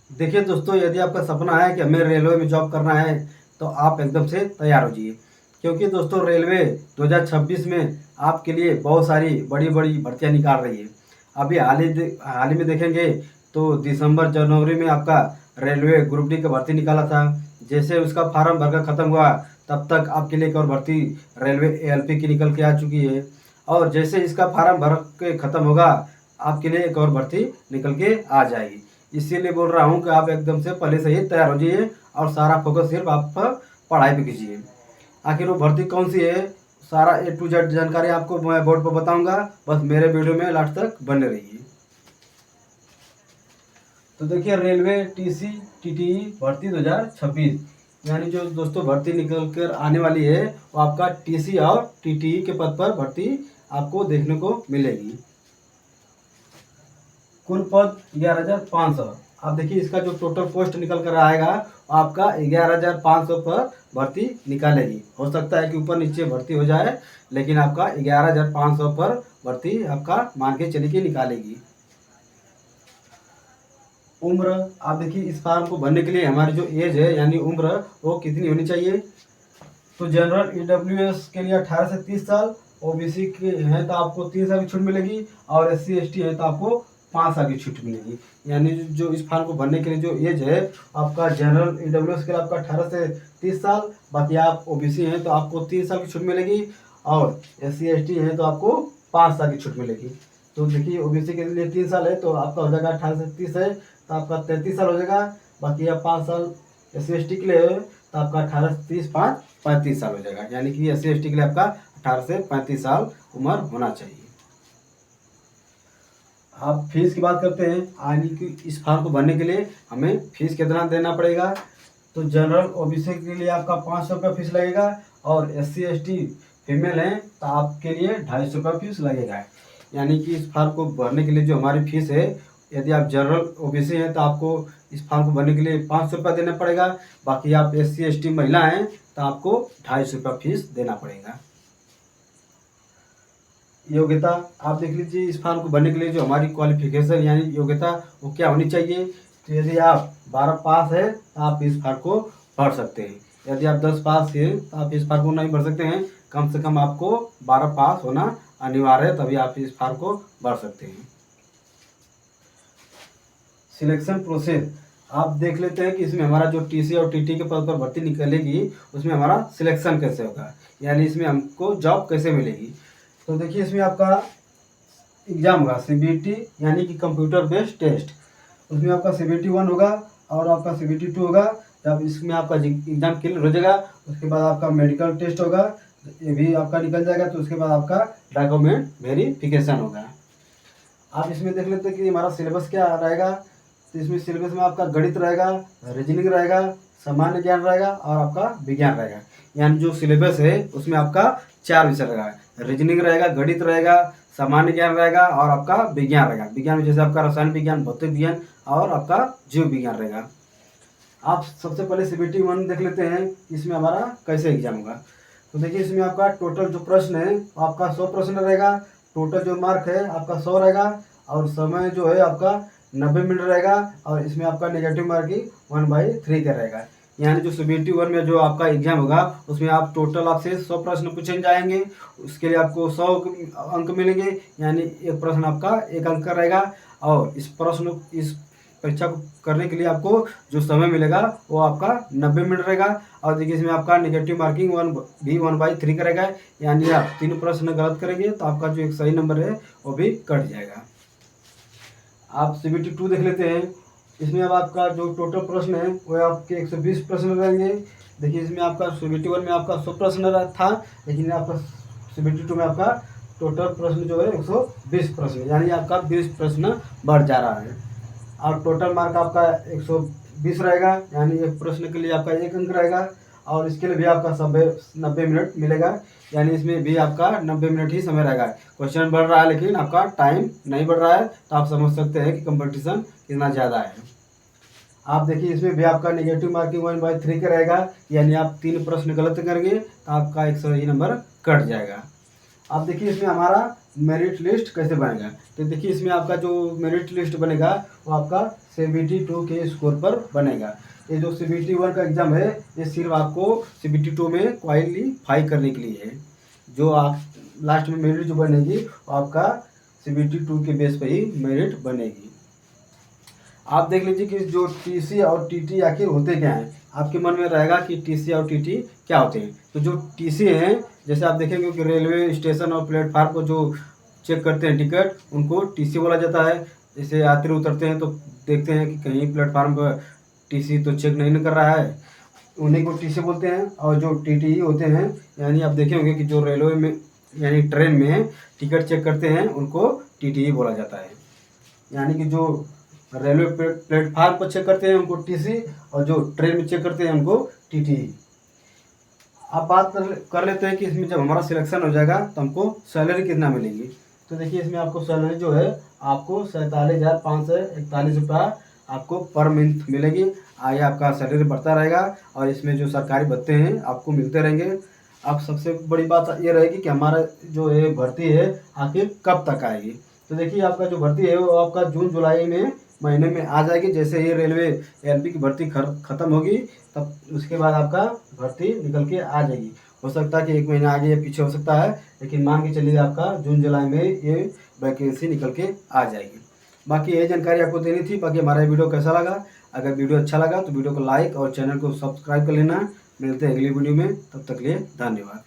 देखिए दोस्तों, यदि आपका सपना है कि हमें रेलवे में जॉब करना है तो आप एकदम से तैयार हो जाइए, क्योंकि दोस्तों रेलवे 2026 में आपके लिए बहुत सारी बड़ी बड़ी भर्तियां निकाल रही है। अभी हाल ही में देखेंगे तो दिसंबर जनवरी में आपका रेलवे ग्रुप डी का भर्ती निकाला था। जैसे उसका फार्म भरकर ख़त्म हुआ तब तक आपके लिए एक और भर्ती रेलवे एएलपी की निकल के आ चुकी है। और जैसे इसका फार्म भर के ख़त्म होगा आपके लिए एक और भर्ती निकल के आ जाएगी। इसीलिए बोल रहा हूँ कि आप एकदम से पहले से ही तैयार हो जाइए और सारा फोकस सिर्फ आप पर पढ़ाई पे कीजिए। आखिर वो भर्ती कौन सी है, सारा ए टू जेड जानकारी आपको मैं बोर्ड पर बताऊंगा, बस मेरे वीडियो में लास्ट तक बने रहिए। तो देखिए, रेलवे टीसी टीटीई भर्ती 2026 यानी जो दोस्तों भर्ती निकल कर आने वाली है वो आपका टीसी और टीटीई के पद पर भर्ती आपको देखने को मिलेगी। कुल पद 11,500। आप देखिए, इसका जो टोटल पोस्ट निकल कर आएगा आपका 11,500 पर भर्ती निकालेगी। हो सकता है कि ऊपर नीचे भर्ती हो जाए, लेकिन आपका 11,500 पर भर्ती आपका मान के चलिए कि निकालेगी। उम्र, आप देखिए इस फॉर्म को भरने के लिए हमारी जो एज है यानी उम्र वो कितनी होनी चाहिए। तो जनरल ईडब्ल्यूएस के लिए 18 से 30 साल, ओबीसी के हैं तो आपको 3 साल की छूट मिलेगी, और एससी एसटी है तो आपको 5 साल की छूट मिलेगी। यानी जो इस फॉर्म को भरने के लिए जो एज है आपका जनरल ईडब्ल्यूएस के लिए आपका 18 से 30 साल, बाकी आप ओबीसी हैं तो आपको 3 साल की छूट मिलेगी, और एससी एसटी हैं तो आपको 5 साल की छूट मिलेगी। तो देखिए, ओबीसी के लिए 3 साल है तो आपका हो जाएगा 18 से 30 है तो आपका 33 साल हो जाएगा। बाकी आप 5 साल एससी एसटी के लिए है तो आपका 18 से 30 5 35 साल हो जाएगा। यानी कि एससी एसटी के लिए आपका 18 से 35 साल उम्र होना चाहिए। आप फीस की बात करते हैं, यानी कि इस फॉर्म को भरने के लिए हमें फीस कितना देना पड़ेगा। तो जनरल ओबीसी के लिए आपका 500 रुपये फीस लगेगा, और एससी एसटी फीमेल हैं तो आपके लिए 250 रुपये फीस लगेगा। यानी कि इस फॉर्म को भरने के लिए जो हमारी फीस है, यदि आप जनरल ओबीसी हैं तो आपको इस फॉर्म को भरने के लिए 500 रुपये देना पड़ेगा। बाकी आप एससी एसटी महिला हैं तो आपको 250 रुपये फीस देना पड़ेगा। योग्यता, आप देख लीजिए इस फॉर्म को भरने के लिए जो हमारी क्वालिफिकेशन यानी योग्यता वो क्या होनी चाहिए। तो यदि आप 12 पास है तो आप इस फॉर्म को भर सकते हैं। यदि आप 10 पास हैं तो आप इस फॉर्म को नहीं भर सकते हैं। कम से कम आपको 12 पास होना अनिवार्य है, तभी आप इस फॉर्म को भर सकते हैं। सिलेक्शन प्रोसेस, आप देख लेते हैं कि इसमें हमारा जो टीसी और टीटी के पद पर भर्ती निकलेगी उसमें हमारा सिलेक्शन कैसे होगा, यानी इसमें हमको जॉब कैसे मिलेगी। तो देखिए, इसमें आपका एग्जाम होगा सीबीटी यानी कि कंप्यूटर बेस्ड टेस्ट। उसमें आपका सीबीटी 1 होगा और आपका सीबीटी 2 होगा। जब इसमें आपका एग्जाम क्लियर हो जाएगा उसके बाद आपका मेडिकल टेस्ट होगा, ये भी आपका निकल जाएगा। तो उसके बाद आपका डॉक्यूमेंट वेरिफिकेशन होगा। आप इसमें देख लेते हैं कि हमारा सिलेबस क्या रहेगा। तो इसमें सिलेबस में आपका गणित रहेगा, रीजनिंग रहेगा, सामान्य ज्ञान रहेगा और आपका विज्ञान रहेगा। यानी जो सिलेबस है उसमें आपका 4 विषय रहेगा, रीजनिंग रहेगा, गणित रहेगा, सामान्य ज्ञान रहेगा और आपका विज्ञान रहेगा। विज्ञान में जैसे आपका रसायन विज्ञान, भौतिक विज्ञान और आपका जीव विज्ञान रहेगा। आप सबसे पहले सीबीटी 1 देख लेते हैं इसमें हमारा कैसे एग्जाम होगा। तो देखिए, इसमें आपका टोटल जो प्रश्न है आपका 100 प्रश्न रहेगा। टोटल जो मार्क है आपका 100 रहेगा, और समय जो है आपका 90 मिनट रहेगा, और इसमें आपका नेगेटिव मार्किंग 1/3 का रहेगा। यानी जो सीबीटी 1 में जो आपका एग्जाम होगा उसमें आप टोटल आपसे 100 प्रश्न पूछे जाएंगे, उसके लिए आपको 100 अंक मिलेंगे। यानी एक प्रश्न आपका 1 अंक का रहेगा, और इस परीक्षा को करने के लिए आपको जो समय मिलेगा वो आपका 90 मिनट रहेगा। और देखिए, इसमें आपका नेगेटिव मार्किंग 1/3 का रहेगा। यानी आप 3 प्रश्न गलत करेंगे तो आपका जो एक सही नंबर है वो भी कट जाएगा। आप सीबीटी 2 देख लेते हैं। इसमें अब आपका जो टोटल प्रश्न है वो आपके 120 प्रश्न रहेंगे। देखिए, इसमें आपका सीबीटी 1 में आपका 100 प्रश्न था, लेकिन आपका सीबीटी 2 में आपका टोटल प्रश्न जो है 120 प्रश्न, यानी आपका 20 प्रश्न बढ़ जा रहा है। और टोटल मार्क आपका 120 रहेगा, यानी एक प्रश्न के लिए आपका 1 अंक रहेगा, और इसके लिए भी आपका 90 मिनट मिलेगा। यानी इसमें भी आपका 90 मिनट ही समय रहेगा। क्वेश्चन बढ़ रहा है लेकिन आपका टाइम नहीं बढ़ रहा है, तो आप समझ सकते हैं कि कंपटीशन कितना ज़्यादा है। आप देखिए, इसमें भी आपका नेगेटिव मार्किंग 1/3 का रहेगा। यानी आप 3 प्रश्न गलत करेंगे तो आपका एक सही नंबर कट जाएगा। आप देखिए, इसमें हमारा मेरिट लिस्ट कैसे बनेगा। तो देखिए इसमें आपका जो मेरिट लिस्ट बनेगा वो आपका CBT2 के स्कोर पर बनेगा। ये जो CBT1 का एग्ज़ाम है ये सिर्फ आपको CBT2 में क्वालिफाई करने के लिए है। जो आप लास्ट में मेरिट जो बनेगी वो आपका CBT2 के बेस पर ही मेरिट बनेगी। आप देख लीजिए कि जो TC और TT आखिर होते क्या हैं। आपके मन में रहेगा कि TC और TT क्या होते हैं। तो जो TC हैं, जैसे आप देखेंगे कि रेलवे स्टेशन और प्लेटफार्म को जो चेक करते हैं टिकट, उनको TC बोला जाता है। जैसे यात्री उतरते हैं तो देखते हैं कि कहीं प्लेटफार्म पर TC तो चेक नहीं कर रहा है, उन्हीं को TC बोलते हैं। और जो TTE होते हैं, यानी आप देखे होंगे कि जो रेलवे में यानी ट्रेन में टिकट चेक करते हैं उनको TTE बोला जाता है। यानी कि जो रेलवे प्लेटफार्म पर चेक करते हैं उनको TC और जो ट्रेन में चेक करते हैं उनको TTE। अब बात कर लेते हैं कि इसमें जब हमारा सिलेक्शन हो जाएगा तो हमको सैलरी कितना मिलेगी। तो देखिए इसमें आपको सैलरी जो है आपको 47,541 रुपया आपको पर मंथ मिलेगी। आगे आपका सैलरी बढ़ता रहेगा और इसमें जो सरकारी भत्ते हैं आपको मिलते रहेंगे। अब सबसे बड़ी बात ये रहेगी कि हमारा जो है भर्ती है आखिर कब तक आएगी। तो देखिए आपका जो भर्ती है वो आपका जून जुलाई में महीने में आ जाएगी। जैसे ही रेलवे LP की भर्ती ख़त्म होगी तब उसके बाद आपका भर्ती निकल के आ जाएगी। हो सकता है कि 1 महीना आगे या पीछे हो सकता है, लेकिन मान के चलिए आपका जून जुलाई में ये वैकेंसी निकल के आ जाएगी। बाकी यही जानकारी आपको देनी थी। बाकी हमारा वीडियो कैसा लगा, अगर वीडियो अच्छा लगा तो वीडियो को लाइक और चैनल को सब्सक्राइब कर लेना। मिलते हैं अगली वीडियो में, तब तक के लिए धन्यवाद।